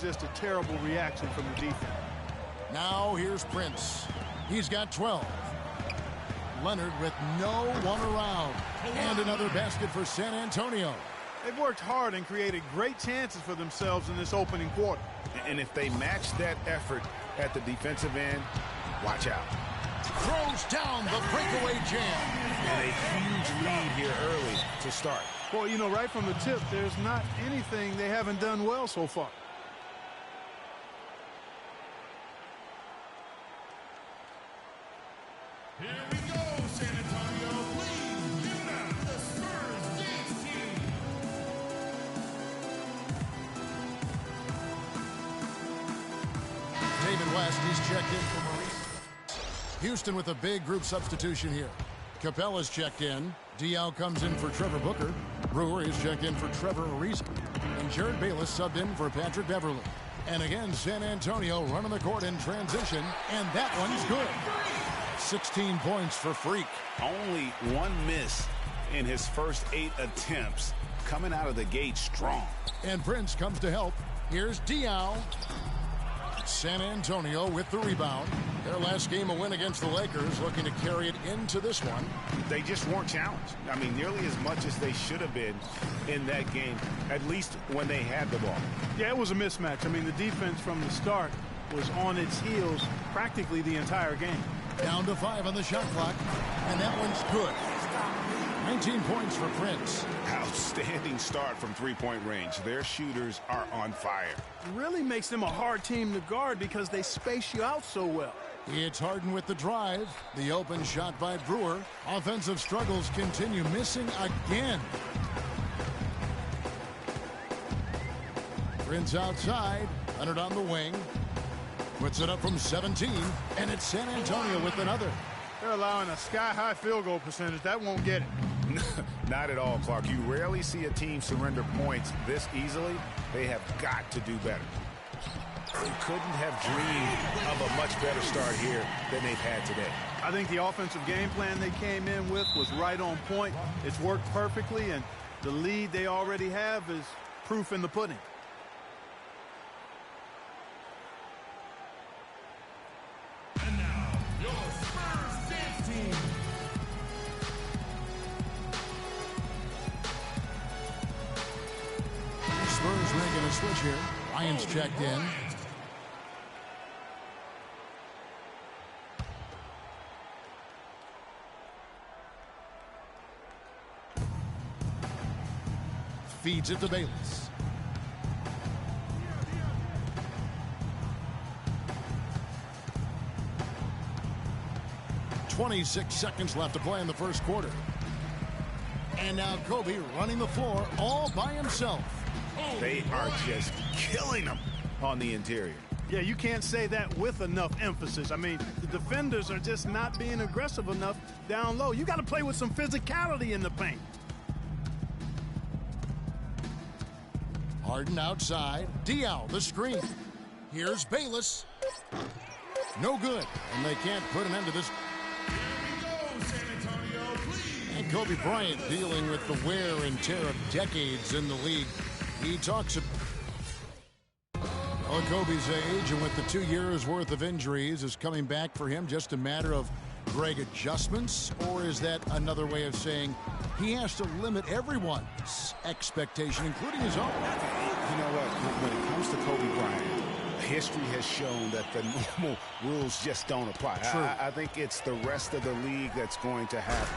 just a terrible reaction from the defense. Now here's Prince. He's got 12. Leonard with no one around. And another basket for San Antonio. They've worked hard and created great chances for themselves in this opening quarter. And if they match that effort at the defensive end, watch out. Throws down the breakaway jam. And a huge lead here early to start. Well, you know, right from the tip, there's not anything they haven't done well so far. Here we go, San Antonio. Please give it up, the Spurs dance team. David West, he's checked in for Maurice. Houston with a big group substitution here. Capella's checked in. Diaw comes in for Trevor Booker. Brewer is checked in for Trevor Ariza. And Jared Bayless subbed in for Patrick Beverly. And again, San Antonio running the court in transition. And that one's good. 16 points for Freak. Only one miss in his first 8 attempts. Coming out of the gate strong. And Prince comes to help. Here's Diaw. San Antonio with the rebound. Their last game a win against the Lakers, looking to carry it into this one. They just weren't challenged. I mean, nearly as much as they should have been in that game, at least when they had the ball. Yeah, it was a mismatch. I mean, the defense from the start was on its heels practically the entire game. Down to 5 on the shot clock, and that one's good. 19 points for Prince. Outstanding start from three-point range. Their shooters are on fire. It really makes them a hard team to guard because they space you out so well. It's Harden with the drive. The open shot by Brewer. Offensive struggles continue, missing again. Prince outside. Leonard on the wing. Puts it up from 17, and it's San Antonio with another. They're allowing a sky-high field goal percentage. That won't get it. Not at all, Clark. You rarely see a team surrender points this easily. They have got to do better. They couldn't have dreamed of a much better start here than they've had today. I think the offensive game plan they came in with was right on point. It's worked perfectly, and the lead they already have is proof in the pudding. And now, your Spurs dance team. Spurs making a switch here. Lions checked in. Feeds it to Bayless. .26 seconds left to play in the first quarter. And now Kobe running the floor all by himself. They are just killing them on the interior. Yeah, you can't say that with enough emphasis. I mean, the defenders are just not being aggressive enough down low. You got to play with some physicality in the paint. Harden outside. Diaw, the screen. Here's Bayless. No good. And they can't put an end to this. Here we go, San Antonio, please. And Kobe Bryant dealing with the wear and tear of decades in the league. He talks about Kobe's age, and with the 2 years worth of injuries, is coming back for him just a matter of Greg adjustments, or is that another way of saying he has to limit everyone's expectation, including his own? You know what? When it comes to Kobe Bryant, history has shown that the normal rules just don't apply. I think it's the rest of the league that's going to have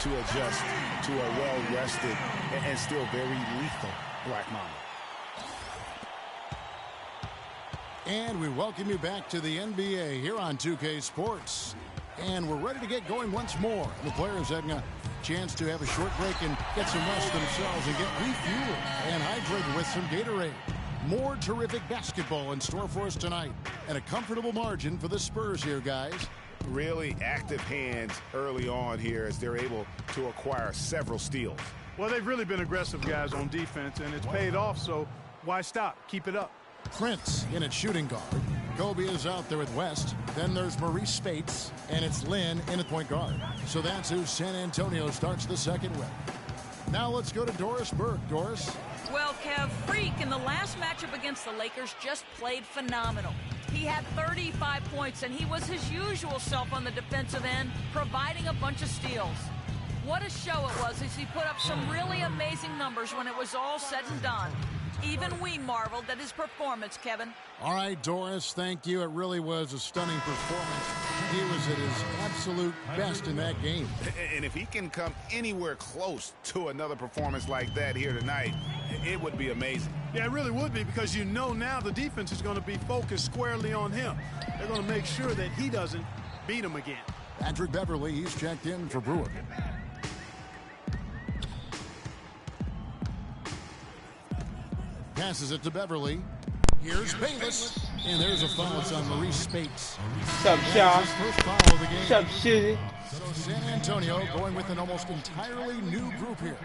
to adjust to a well-rested and still very lethal Black Mamba. And we welcome you back to the NBA here on 2K Sports. And we're ready to get going once more. The players having a chance to have a short break and get some rest themselves and get refueled and hydrated with some Gatorade. More terrific basketball in store for us tonight. And a comfortable margin for the Spurs here, guys. Really active hands early on here as they're able to acquire several steals. Well, they've really been aggressive guys on defense, and it's paid off, so why stop? Keep it up. Prince in at shooting guard. Kobe is out there with West. Then there's Maurice Spates, and it's Lynn in at point guard. So that's who San Antonio starts the second with. Now let's go to Doris Burke. Doris? Well, Kev, Freak in the last matchup against the Lakers just played phenomenal. He had 35 points, and he was his usual self on the defensive end, providing a bunch of steals. What a show it was as he put up some really amazing numbers when it was all said and done. Even we marveled at his performance, Kevin. All right, Doris, thank you. It really was a stunning performance. He was at his absolute best in that game. And if he can come anywhere close to another performance like that here tonight, it would be amazing. Yeah, it really would be, because you know now the defense is going to be focused squarely on him. They're going to make sure that he doesn't beat him again. Patrick Beverley, he's checked in for Brewer. Passes it to Beverley. Here's Bayless. And there's a foul. It's on Maurice Spates. What's up, Shaw? First foul of the game. What's up, Susie? So San Antonio going with an almost entirely new group here.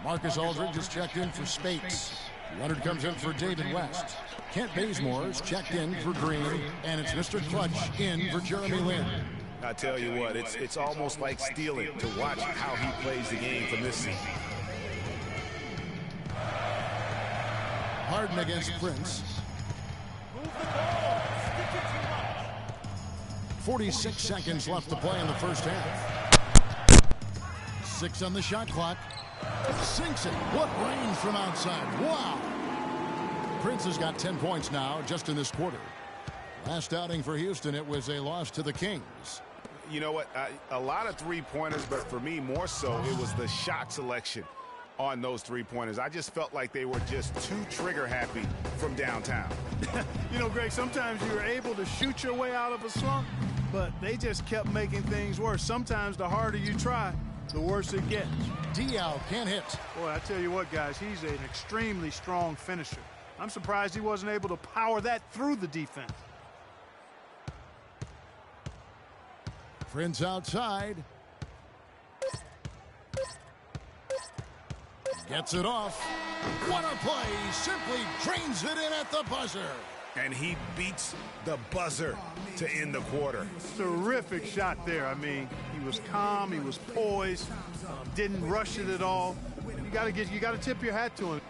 Marcus Aldridge is checked in for Spates. Leonard comes in for David West. Kent Bazemore is checked in for Green. And it's Mr. Clutch in for Jeremy Lin. I tell you what, it's almost like stealing to watch how he plays the game from this seat. Harden against Prince. 46 seconds left to play in the first half. 6 on the shot clock. Sinks it. What range from outside. Wow. Prince has got 10 points now just in this quarter. Last outing for Houston, it was a loss to the Kings. You know what? A lot of three-pointers, but for me more so, it was the shot selection on those three-pointers. I just felt like they were just too trigger-happy from downtown. You know, Greg, sometimes you're able to shoot your way out of a slump, but they just kept making things worse. Sometimes the harder you try, the worse it gets. Diaw can't hit. Boy, I tell you what, guys, he's an extremely strong finisher. I'm surprised he wasn't able to power that through the defense. Prince outside. Gets it off. What a play. Simply drains it in at the buzzer. And he beats the buzzer to end the quarter. Terrific shot there. I mean, he was calm, he was poised, didn't rush it at all. You got to tip your hat to him.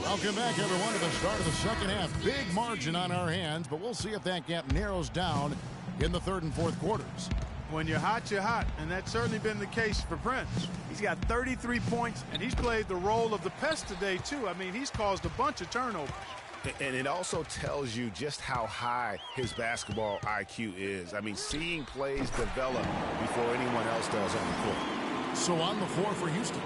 Welcome back, everyone, to the start of the second half. Big margin on our hands, but we'll see if that gap narrows down in the third and fourth quarters. When you're hot, and that's certainly been the case for Prince. He's got 33 points, and he's played the role of the pest today, too. I mean, he's caused a bunch of turnovers. And it also tells you just how high his basketball IQ is. I mean, seeing plays develop before anyone else does on the court. So on the floor for Houston,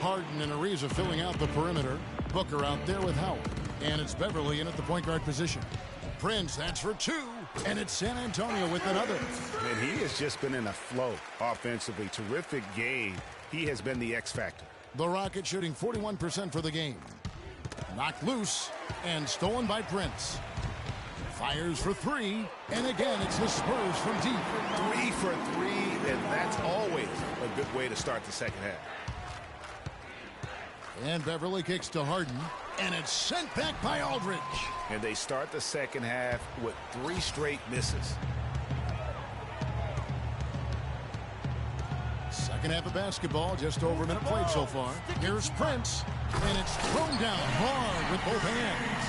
Harden and Ariza filling out the perimeter. Booker out there with Howard. And it's Beverley in at the point guard position. Prince, that's for 2. And it's San Antonio with another. And he has just been in a flow offensively. Terrific game. He has been the X factor. The Rockets shooting 41% for the game. Knocked loose and stolen by Prince. Fires for 3. And again, it's the Spurs from deep. 3 for 3, and that's always a good way to start the second half. And Beverley kicks to Harden. And it's sent back by Aldridge. And they start the second half with 3 straight misses. Second half of basketball, just over a minute played so far. Here's Prince. And it's thrown down hard with both hands.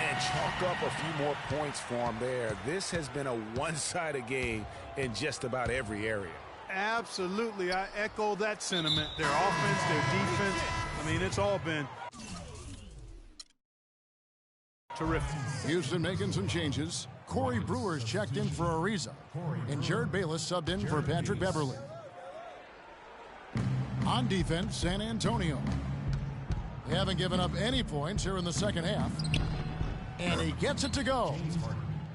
And chalk up a few more points for him there. This has been a one-sided game in just about every area. Absolutely. I echo that sentiment. Their offense, their defense. I mean, it's all been terrific. Houston making some changes. Corey Brewer's checked in for Ariza. And Jared Bayless subbed in for Patrick Beverley. On defense, San Antonio. They haven't given up any points here in the second half. And he gets it to go.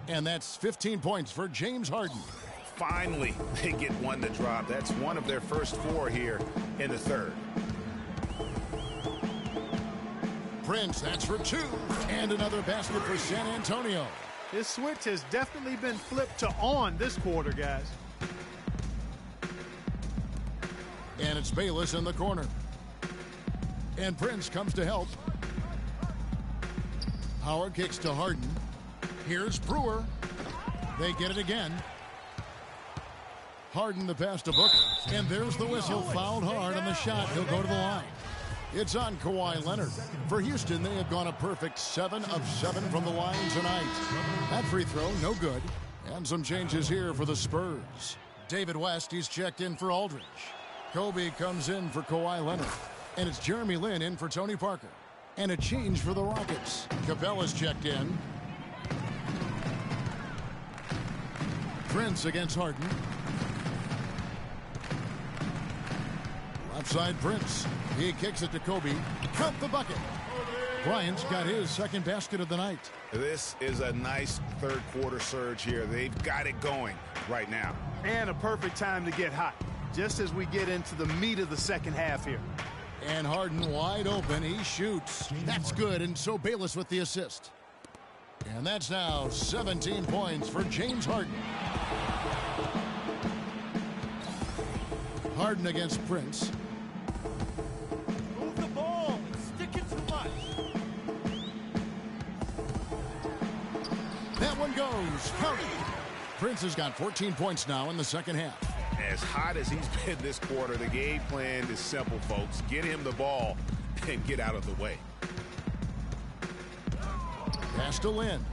And that's 15 points for James Harden. Finally, they get one to drop. That's one of their first 4 here in the third. Prince, that's for 2. And another basket for San Antonio. His switch has definitely been flipped to on this quarter, guys. And it's Bayless in the corner. And Prince comes to help. Howard kicks to Harden. Here's Brewer. They get it again. Harden the pass to Booker. And there's the whistle. Fouled hard on the shot. He'll go to the line. It's on Kawhi Leonard. For Houston, they have gone a perfect 7 of 7 from the line tonight. That free throw, no good. And some changes here for the Spurs. David West, he's checked in for Aldridge. Kobe comes in for Kawhi Leonard. And it's Jeremy Lin in for Tony Parker. And a change for the Rockets. Capella's checked in. Prince against Harden. Left side Prince. He kicks it to Kobe. Count the bucket. Bryant's got his second basket of the night. This is a nice third quarter surge here. They've got it going right now. And a perfect time to get hot, just as we get into the meat of the second half here. And Harden wide open. He shoots. That's good. And so Bayless with the assist. And that's now 17 points for James Harden. Harden against Prince. Move the ball. Stick it too much. That one goes. Harden. Prince has got 14 points now in the second half. As hot as he's been this quarter, the game plan is simple, folks. Get him the ball and get out of the way. Pass to Lin.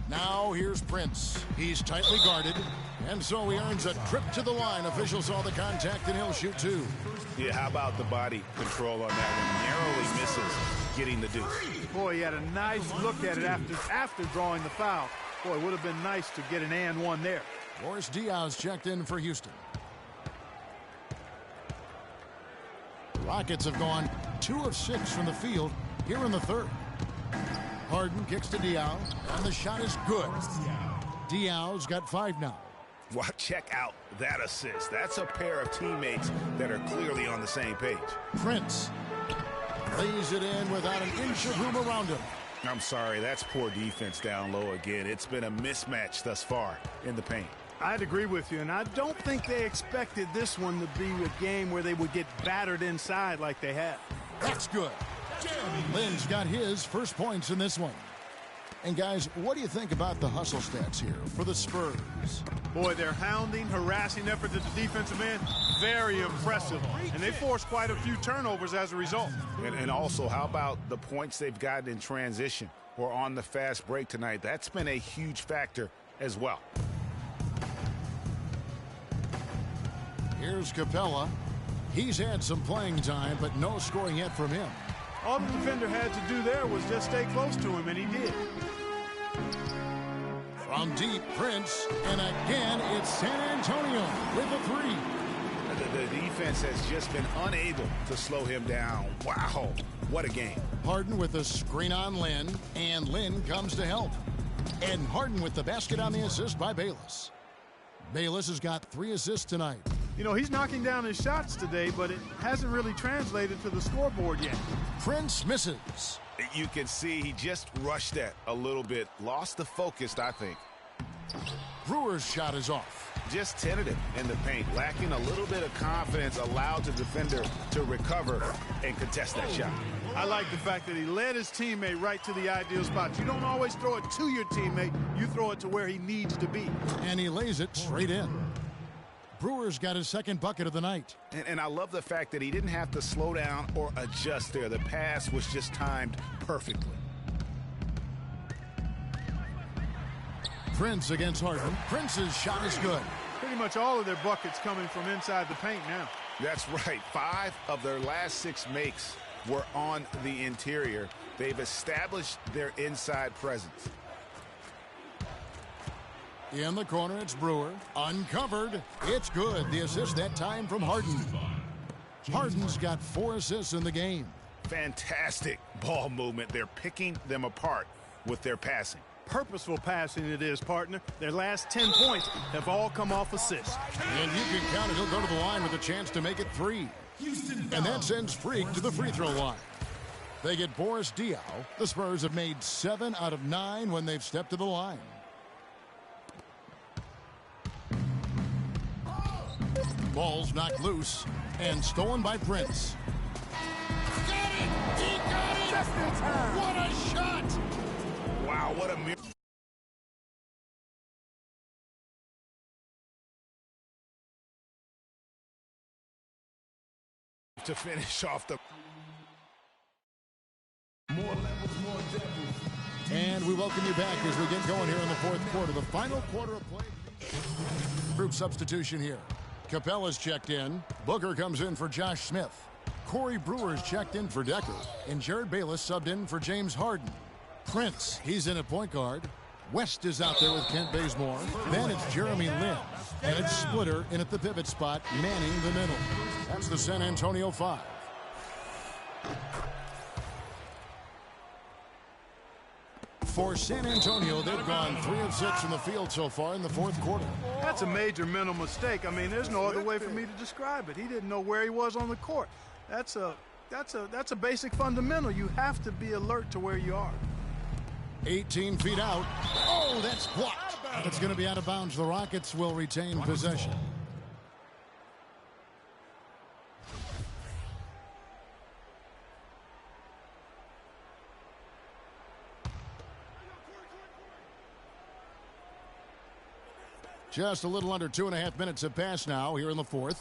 Now here's Prince. He's tightly guarded. And so he earns a trip to the line. Officials saw the contact and he'll shoot two. Yeah, how about the body control on that one? Narrowly misses getting the deuce. Boy, he had a nice look at it after drawing the foul. Boy, it would have been nice to get an and one there. Boris Diaz checked in for Houston. Rockets have gone 2 of 6 from the field here in the third. Harden kicks to Diaz, and the shot is good. Diaz got 5 now. Well, check out that assist. That's a pair of teammates that are clearly on the same page. Prince lays it in without an inch of room around him. I'm sorry, that's poor defense down low again. It's been a mismatch thus far in the paint. I'd agree with you, and I don't think they expected this one to be a game where they would get battered inside like they have. That's good. Lin's got his first points in this one. And guys, what do you think about the hustle stats here for the Spurs? Boy, their hounding, harassing efforts at the defensive end, very impressive. And they forced quite a few turnovers as a result. And also, how about the points they've gotten in transition or on the fast break tonight? That's been a huge factor as well. Here's Capella. He's had some playing time, but no scoring yet from him. All the defender had to do there was just stay close to him, and he did. From deep, Prince, and again, it's San Antonio with a 3. The defense has just been unable to slow him down. Wow, what a game. Harden with a screen on Lin, and Lin comes to help. And Harden with the basket on the assist by Bayless. Bayless has got 3 assists tonight. You know, he's knocking down his shots today, but it hasn't really translated to the scoreboard yet. Prince misses. You can see he just rushed that a little bit. Lost the focus, I think. Brewer's shot is off. Just tentative in the paint. Lacking a little bit of confidence, allowed the defender to recover and contest that shot. I like the fact that he led his teammate right to the ideal spot. You don't always throw it to your teammate. You throw it to where he needs to be. And he lays it straight in. Brewer's got his second bucket of the night. And I love the fact that he didn't have to slow down or adjust there. The pass was just timed perfectly. Prince against Harden. Prince's shot is good. Pretty much all of their buckets coming from inside the paint now. That's right. 5 of their last 6 makes were on the interior. They've established their inside presence. In the corner, it's Brewer. Uncovered. It's good. The assist that time from Harden. Harden's got 4 assists in the game. Fantastic ball movement. They're picking them apart with their passing. Purposeful passing it is, partner. Their last 10 points have all come off assists. And you can count it. He'll go to the line with a chance to make it 3. And that sends Freak to the free throw line. They get Boris Diaw. The Spurs have made 7 out of 9 when they've stepped to the line. Ball's knocked loose and stolen by Prince. Got it! He got it! Just in time! What a shot! Wow, what a miracle. To finish off the... More levels, more devils. And we welcome you back as we get going here in the fourth quarter. The final quarter of play. Group substitution here. Capella's checked in. Booker comes in for Josh Smith. Corey Brewer's checked in for Decker. And Jared Bayless subbed in for James Harden. Prince, he's in at point guard. West is out there with Kent Bazemore. Then it's Jeremy Lin. And it's Splitter in at the pivot spot, manning the middle. That's the San Antonio 5. For San Antonio, they've gone 3 of 6 from the field so far in the fourth quarter. That's a major mental mistake. I mean, there's no other way for me to describe it. He didn't know where he was on the court. That's a basic fundamental. You have to be alert to where you are. 18 feet out. Oh, that's blocked. It's going to be out of bounds. The Rockets will retain possession. Just a little under 2.5 minutes have passed now here in the fourth.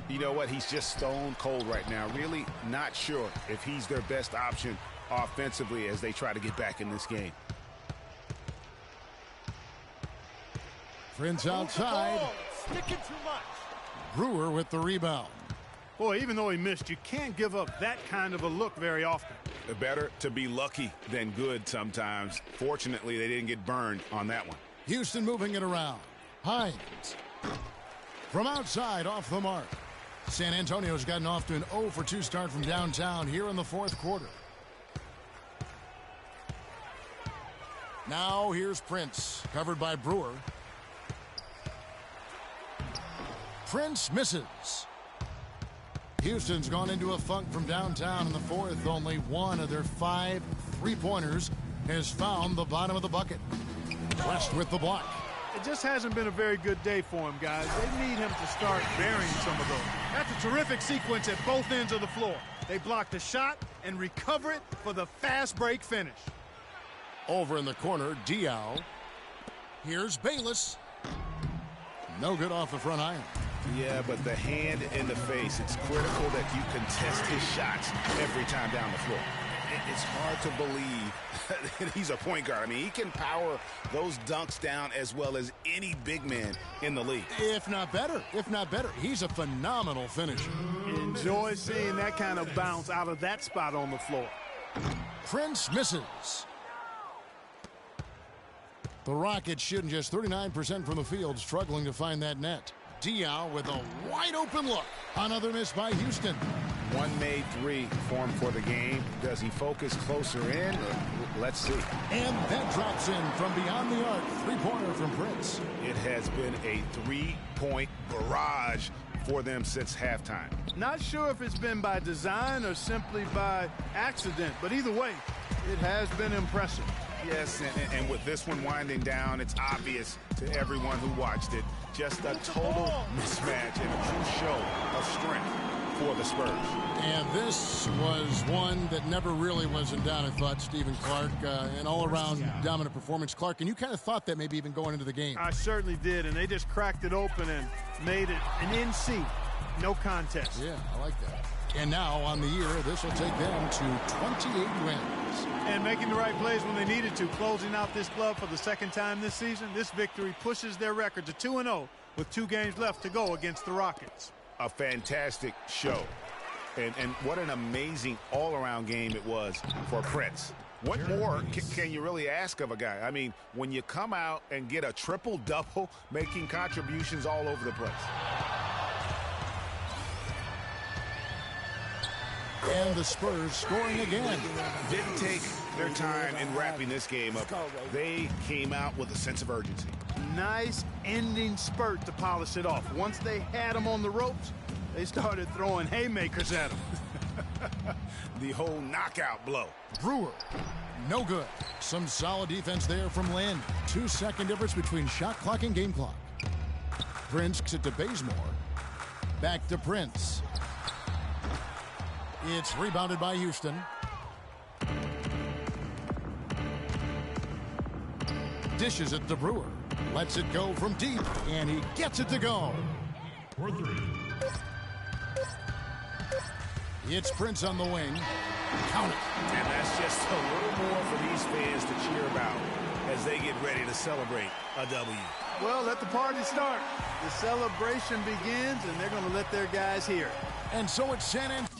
You know what? He's just stone cold right now. Really not sure if he's their best option offensively as they try to get back in this game. Prince outside. Sticking too much. Brewer with the rebound. Boy, even though he missed, you can't give up that kind of a look very often. Better to be lucky than good sometimes. Fortunately, they didn't get burned on that one. Houston moving it around. Hines. From outside, off the mark. San Antonio's gotten off to an 0 for 2 start from downtown here in the fourth quarter. Now here's Prince, covered by Brewer. Prince misses. Houston's gone into a funk from downtown in the fourth. Only one of their 5 three-pointers has found the bottom of the bucket. West with the block. It just hasn't been a very good day for him, guys. They need him to start burying some of those. That's a terrific sequence at both ends of the floor. They block the shot and recover it for the fast break finish. Over in the corner, Diaw. Here's Bayless. No good off the front iron. Yeah, but the hand in the face, it's critical that you contest his shots every time down the floor. It's hard to believe that he's a point guard. I mean, he can power those dunks down as well as any big man in the league. If not better. He's a phenomenal finisher. Enjoy seeing that kind of bounce out of that spot on the floor. Prince misses. The Rockets shooting just 39% from the field, struggling to find that net. Diaw with a wide open look. Another miss by Houston. One made 3 formed for the game. Does he focus closer in? Let's see. And that drops in from beyond the arc. Three-pointer from Prince. It has been a 3-point barrage for them since halftime. Not sure if it's been by design or simply by accident, but either way, it has been impressive. Yes, and with this one winding down, it's obvious to everyone who watched it. Just a total mismatch and a true show of strength for the Spurs. And this was one that never really was in doubt, I thought, Stephen Clark. An all-around dominant performance. Clark, and you kind of thought that maybe even going into the game. I certainly did, and they just cracked it open and made it an NC. No contest. Yeah, I like that. And now, on the year, this will take them to 28 wins. And making the right plays when they needed to, closing out this club for the second time this season. This victory pushes their record to 2-0 with 2 games left to go against the Rockets. A fantastic show. And what an amazing all-around game it was for Prince. What more can you really ask of a guy? I mean, when you come out and get a triple-double, making contributions all over the place. And the Spurs scoring again. Didn't take their time in wrapping this game up. They came out with a sense of urgency. Nice ending spurt to polish it off. Once they had them on the ropes, they started throwing haymakers at them. the whole knockout blow. Brewer, no good. Some solid defense there from Lynn. 2-second difference between shot clock and game clock. Prince kicks it to Bazemore. Back to Prince. It's rebounded by Houston. Dishes it to Brewer. Lets it go from deep, and he gets it to go. For 3. It's Prince on the wing. Count it. And that's just a little more for these fans to cheer about as they get ready to celebrate a W. Well, let the party start. The celebration begins, and they're going to let their guys hear it. And so it's San Antonio.